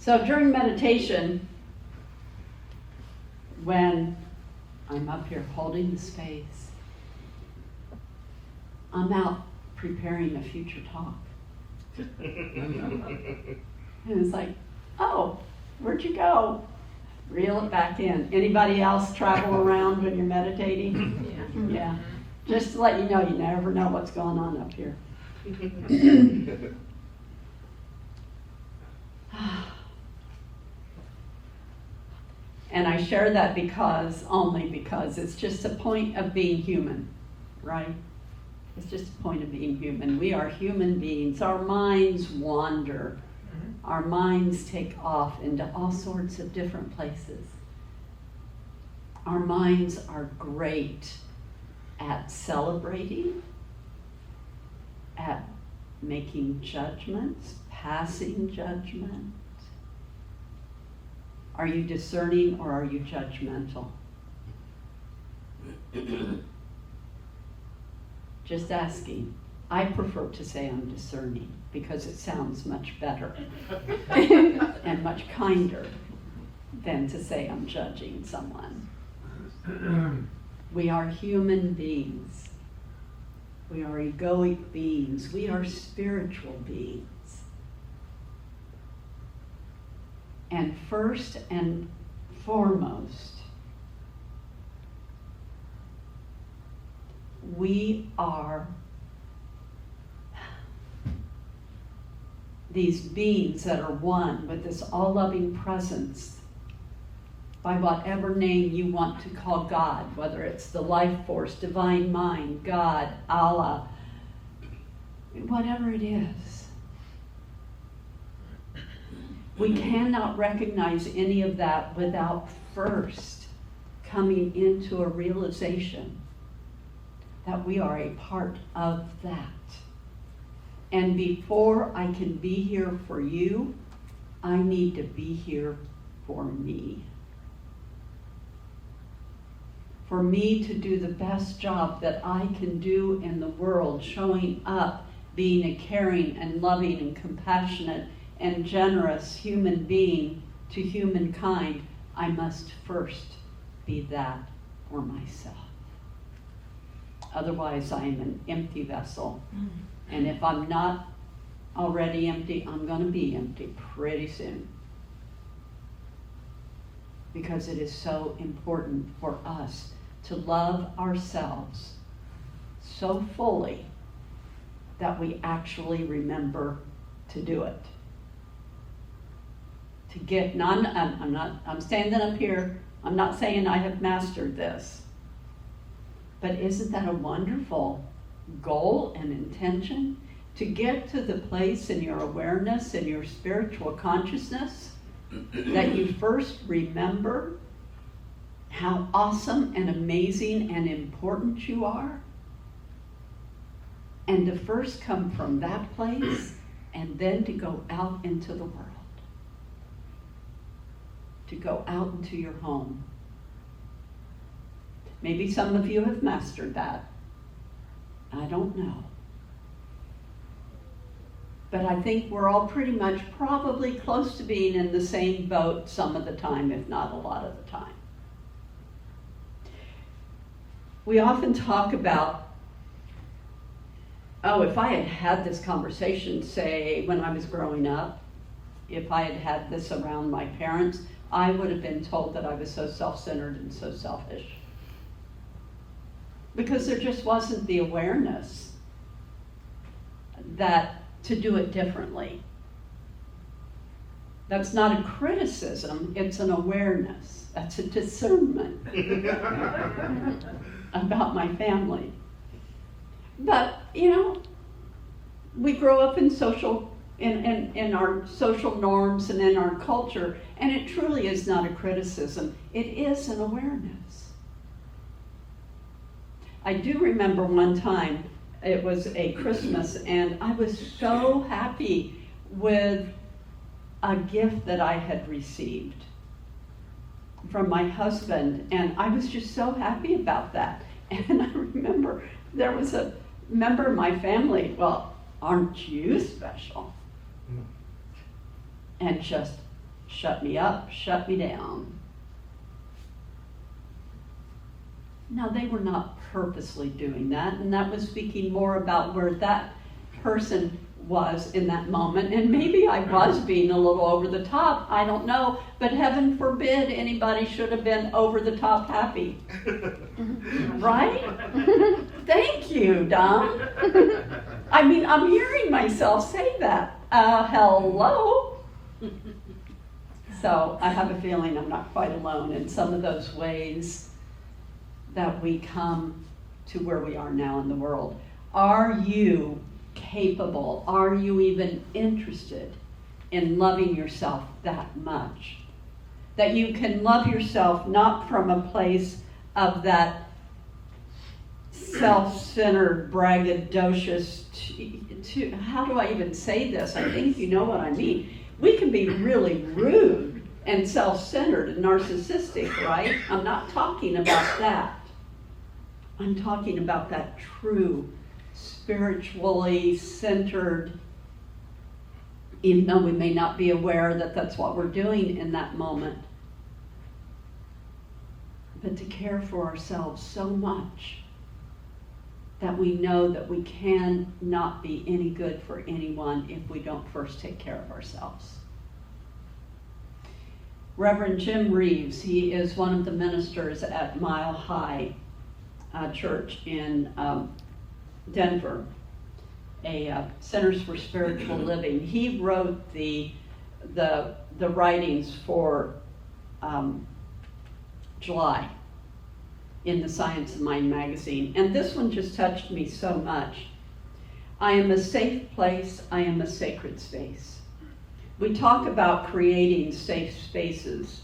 So during meditation, when I'm up here holding the space, I'm out preparing a future talk. And it's like, oh, where'd you go? Reel it back in. Anybody else travel around when you're meditating? Yeah. Just to let you know, you never know what's going on up here. And I share that only because it's just a point of being human, right? It's just a point of being human. We are human beings. Our minds wander. Our minds take off into all sorts of different places. Our minds are great at celebrating, at making judgments, passing judgment. Are you discerning or are you judgmental? Just asking. I prefer to say I'm discerning because it sounds much better and much kinder than to say I'm judging someone. We are human beings. We are egoic beings. We are spiritual beings. And first and foremost, we are these beings that are one with this all-loving presence by whatever name you want to call God, whether it's the life force, divine mind, God, Allah, whatever it is. We cannot recognize any of that without first coming into a realization that we are a part of that. And before I can be here for you, I need to be here for me. For me to do the best job that I can do in the world, showing up, being a caring and loving and compassionate and generous human being to humankind, I must first be that for myself. Otherwise, I am an empty vessel. And if I'm not already empty, I'm going to be empty pretty soon. Because it is so important for us to love ourselves so fully that we actually remember to do it. To get, I'm standing up here, I'm not saying I have mastered this. But isn't that a wonderful goal and intention? To get to the place in your awareness and your spiritual consciousness that you first remember how awesome and amazing and important you are. And to first come from that place and then to go out into the world. To go out into your home. Maybe some of you have mastered that. I don't know. But I think we're all pretty much probably close to being in the same boat some of the time, if not a lot of the time. We often talk about, if I had had this conversation, say, when I was growing up, if I had had this around my parents, I would have been told that I was so self-centered and so selfish. Because there just wasn't the awareness that to do it differently. That's not a criticism, it's an awareness. That's a discernment about my family. But, we grow up in in our social norms and in our culture, and it truly is not a criticism. It is an awareness. I do remember one time, it was a Christmas, and I was so happy with a gift that I had received from my husband, and I was just so happy about that. And I remember there was a member of my family, well, aren't you special? And just shut me up, shut me down. Now, they were not purposely doing that, and that was speaking more about where that person was in that moment. And maybe I was being a little over the top, I don't know, but heaven forbid anybody should have been over the top happy. Right? Thank you, Don. I mean, I'm hearing myself say that. Hello? So I have a feeling I'm not quite alone in some of those ways that we come to where we are now in the world. Are you capable? Are you even interested in loving yourself that much? That you can love yourself not from a place of that self-centered, braggadocious, how do I even say this? I think you know what I mean. We can be really rude and self-centered and narcissistic, right? I'm not talking about that. I'm talking about that true, spiritually centered, even though we may not be aware that that's what we're doing in that moment. But to care for ourselves so much that we know that we cannot be any good for anyone if we don't first take care of ourselves. Reverend Jim Reeves, he is one of the ministers at Mile High Church in Denver, a Centers for Spiritual Living. He wrote the writings for July in the Science of Mind magazine, and this one just touched me so much. I am a safe place, I am a sacred space. We talk about creating safe spaces,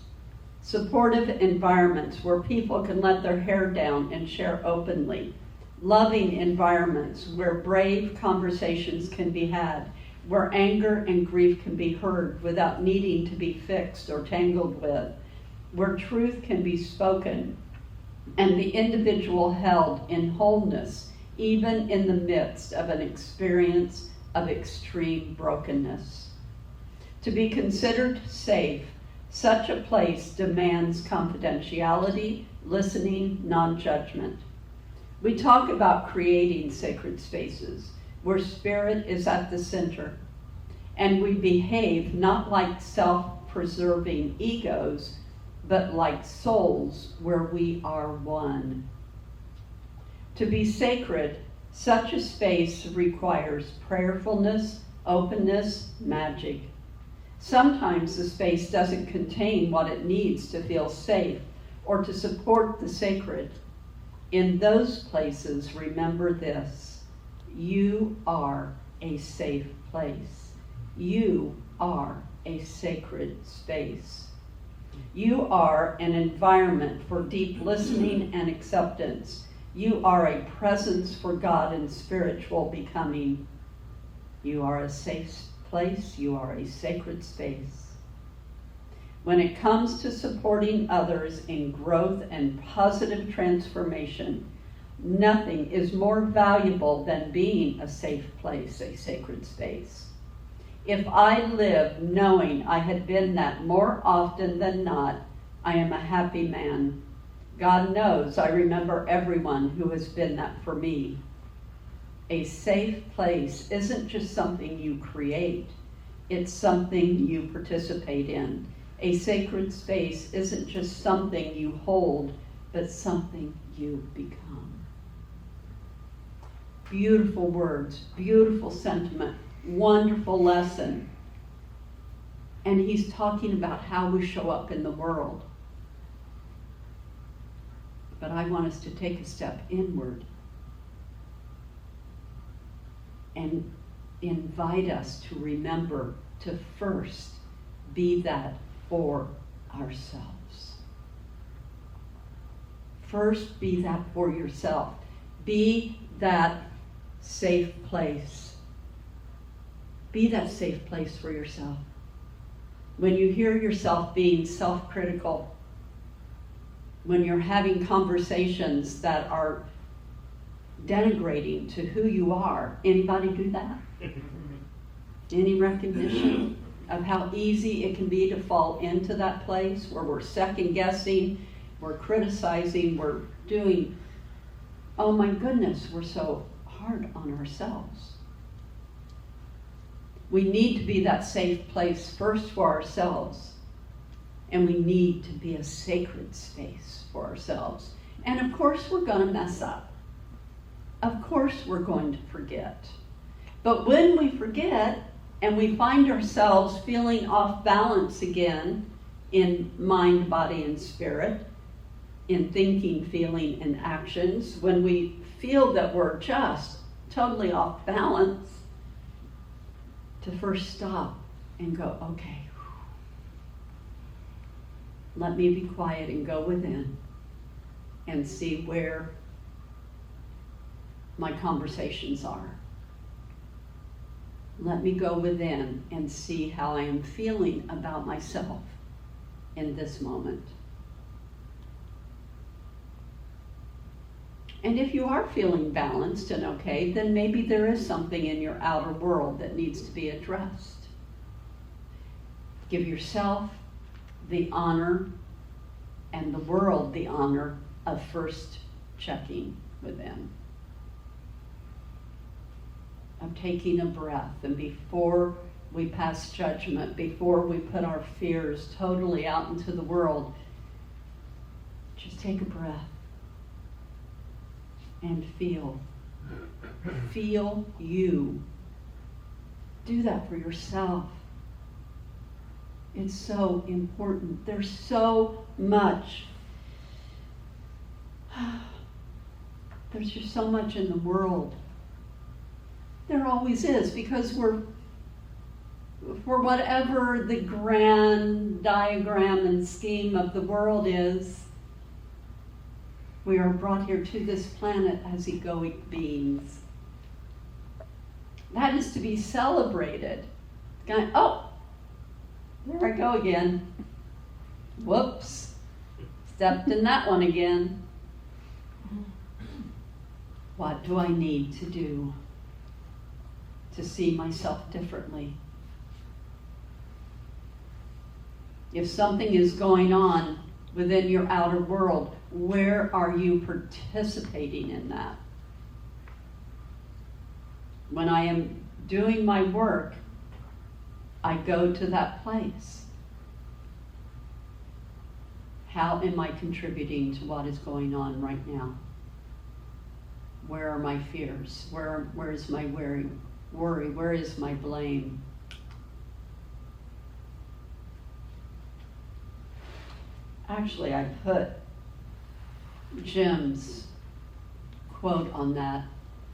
supportive environments where people can let their hair down and share openly, loving environments where brave conversations can be had, where anger and grief can be heard without needing to be fixed or tangled with, where truth can be spoken and the individual held in wholeness, even in the midst of an experience of extreme brokenness. To be considered safe, such a place demands confidentiality, listening, non-judgment. We talk about creating sacred spaces where spirit is at the center, and we behave not like self-preserving egos, but like souls where we are one. To be sacred, such a space requires prayerfulness, openness, magic. Sometimes the space doesn't contain what it needs to feel safe or to support the sacred. In those places, remember this: you are a safe place. You are a sacred space. You are an environment for deep listening and acceptance. You are a presence for God and spiritual becoming. You are a safe place. You are a sacred space. When it comes to supporting others in growth and positive transformation, nothing is more valuable than being a safe place, a sacred space. If I live knowing I had been that more often than not, I am a happy man. God knows I remember everyone who has been that for me. A safe place isn't just something you create, it's something you participate in. A sacred space isn't just something you hold, but something you become. Beautiful words, beautiful sentiment, wonderful lesson. And he's talking about how we show up in the world. But I want us to take a step inward and invite us to remember to first be that for ourselves. First, be that for yourself. Be that safe place. Be that safe place for yourself. When you hear yourself being self-critical, when you're having conversations that are denigrating to who you are, anybody do that? Any recognition of how easy it can be to fall into that place where we're second guessing, we're criticizing, we're doing, oh my goodness, we're so hard on ourselves. We need to be that safe place first for ourselves, and we need to be a sacred space for ourselves. And of course we're going to mess up. Of course we're going to forget. But when we forget and we find ourselves feeling off balance again in mind, body, and spirit, in thinking, feeling, and actions, when we feel that we're just totally off balance, to first stop and go, okay, let me be quiet and go within and see where my conversations are. Let me go within and see how I am feeling about myself in this moment. And if you are feeling balanced and okay, then maybe there is something in your outer world that needs to be addressed. Give yourself the honor and the world the honor of first checking within, of taking a breath, and before we pass judgment, before we put our fears totally out into the world, just take a breath and feel. Feel you. Do that for yourself. It's so important. There's so much. There's just so much in the world. There always is, because we're, for whatever the grand diagram and scheme of the world is, we are brought here to this planet as egoic beings. That is to be celebrated. Oh, there I go again. Whoops, stepped in that one again. What do I need to do to see myself differently? If something is going on within your outer world, where are you participating in that? When I am doing my work, I go to that place. How am I contributing to what is going on right now? Where are my fears? Where is my worry? Where is my blame? Actually, I put Jim's quote on that,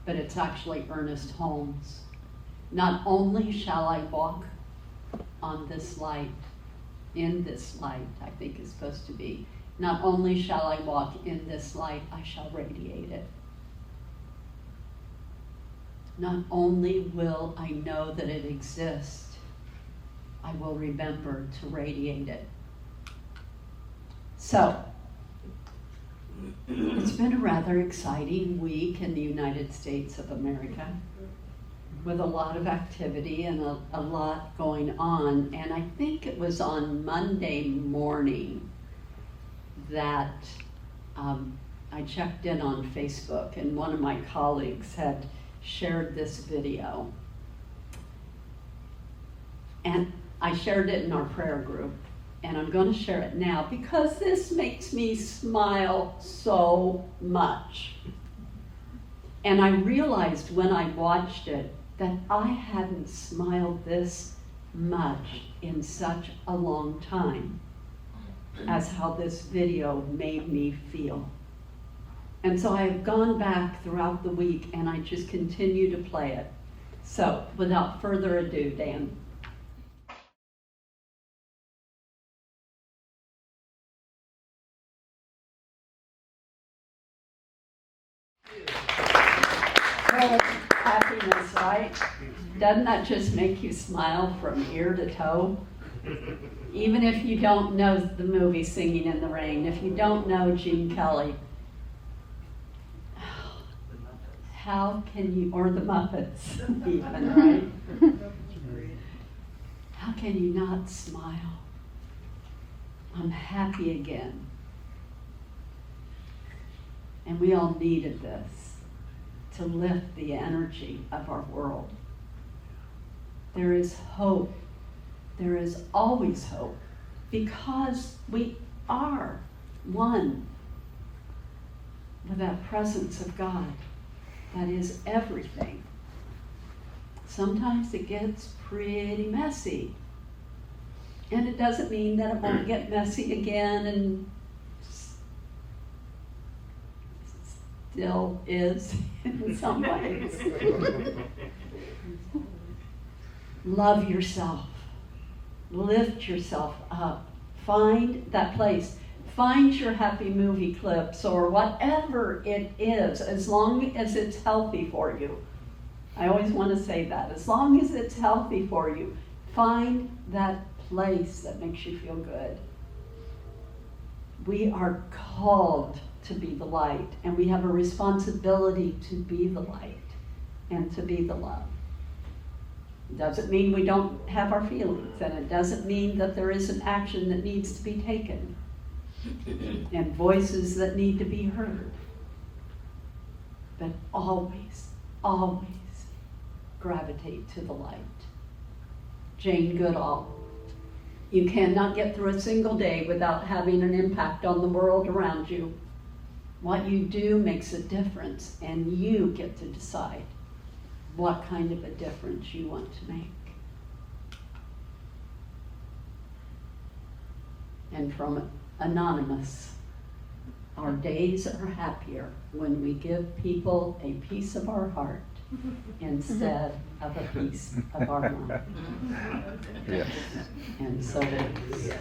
but it's actually Ernest Holmes. Not only shall I walk on this light, in this light, I think is supposed to be. Not only shall I walk in this light, I shall radiate it. Not only will I know that it exists, I will remember to radiate it. So, it's been a rather exciting week in the United States of America, with a lot of activity and a lot going on. And I think it was on Monday morning that I checked in on Facebook, and one of my colleagues had shared this video. And I shared it in our prayer group, and I'm going to share it now because this makes me smile so much. And I realized when I watched it that I hadn't smiled this much in such a long time as how this video made me feel. And so I've gone back throughout the week and I just continue to play it. So without further ado, Dan. Well, it's happiness, right? Doesn't that just make you smile from ear to toe? Even if you don't know the movie Singin' in the Rain, if you don't know Gene Kelly, how can you, or the Muppets even, right? how can you not smile? I'm happy again. And we all needed this to lift the energy of our world. There is hope. There is always hope because we are one with that presence of God that is everything. Sometimes it gets pretty messy. And it doesn't mean that it won't get messy again, and still is in some ways. Love yourself. Lift yourself up. Find that place. Find your happy movie clips or whatever it is, as long as it's healthy for you. I always want to say that. As long as it's healthy for you, find that place that makes you feel good. We are called to be the light, and we have a responsibility to be the light and to be the love. It doesn't mean we don't have our feelings, and it doesn't mean that there isn't action that needs to be taken and voices that need to be heard. But always, always gravitate to the light. Jane Goodall. You cannot get through a single day without having an impact on the world around you. What you do makes a difference, and you get to decide what kind of a difference you want to make. And from Anonymous, our days are happier when we give people a piece of our heart instead of a piece of our mind. Yes. And so it is.